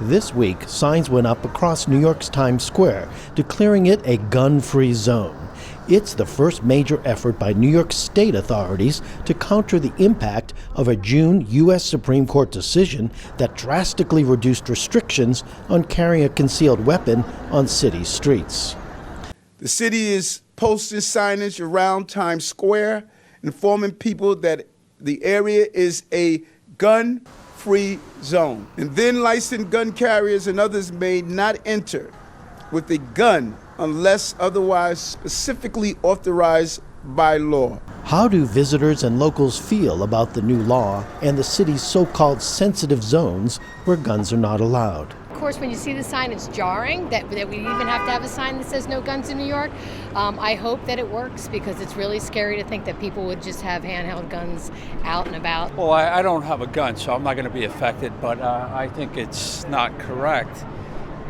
This week, signs went up across New York's Times Square, declaring it a gun-free zone. It's the first major effort by New York state authorities to counter the impact of a June U.S. Supreme Court decision that drastically reduced restrictions on carrying a concealed weapon on city streets. The city is posting signage around Times Square, informing people that the area is a gun-free zone. And then licensed gun carriers and others may not enter with a gun unless otherwise specifically authorized by law. How do visitors and locals feel about the new law and the city's so-called sensitive zones where guns are not allowed? Of course, when you see the sign, it's jarring that we even have to have a sign that says no guns in New York. I hope that it works because it's really scary to think that people would just have handheld guns out and about. Well, I don't have a gun, so I'm not going to be affected, but I think it's not correct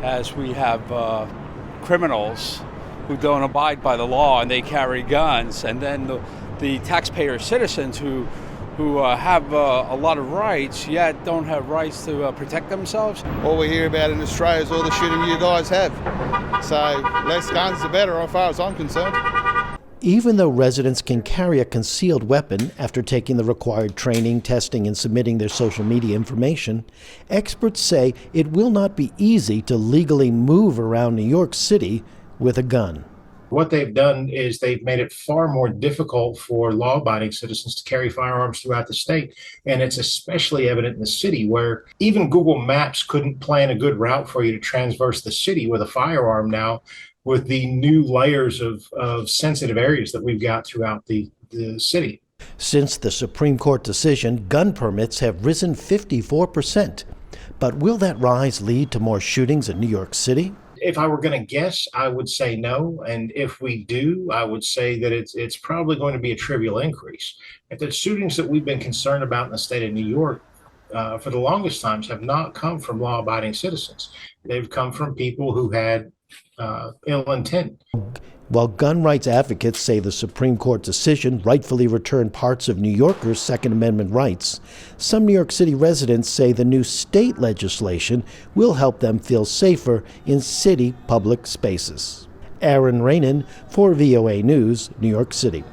as we have criminals who don't abide by the law and they carry guns, and then the taxpayer citizens who have a lot of rights yet don't have rights to protect themselves. All we hear about in Australia is all the shooting you guys have. So less guns the better as far as I'm concerned. Even though residents can carry a concealed weapon after taking the required training, testing, and submitting their social media information, experts say it will not be easy to legally move around New York City with a gun. What they've done is they've made it far more difficult for law-abiding citizens to carry firearms throughout the state. And it's especially evident in the city where even Google Maps couldn't plan a good route for you to transverse the city with a firearm now, with the new layers of sensitive areas that we've got throughout the city. Since the Supreme Court decision, gun permits have risen 54%. But will that rise lead to more shootings in New York City? If I were going to guess, I would say no. And if we do, I would say that it's probably going to be a trivial increase. If the shootings that we've been concerned about in the state of New York for the longest times have not come from law-abiding citizens. They've come from people who had ill intent. While gun rights advocates say the Supreme Court decision rightfully returned parts of New Yorkers' Second Amendment rights, some New York City residents say the new state legislation will help them feel safer in city public spaces. Aron Ranen for VOA News, New York City.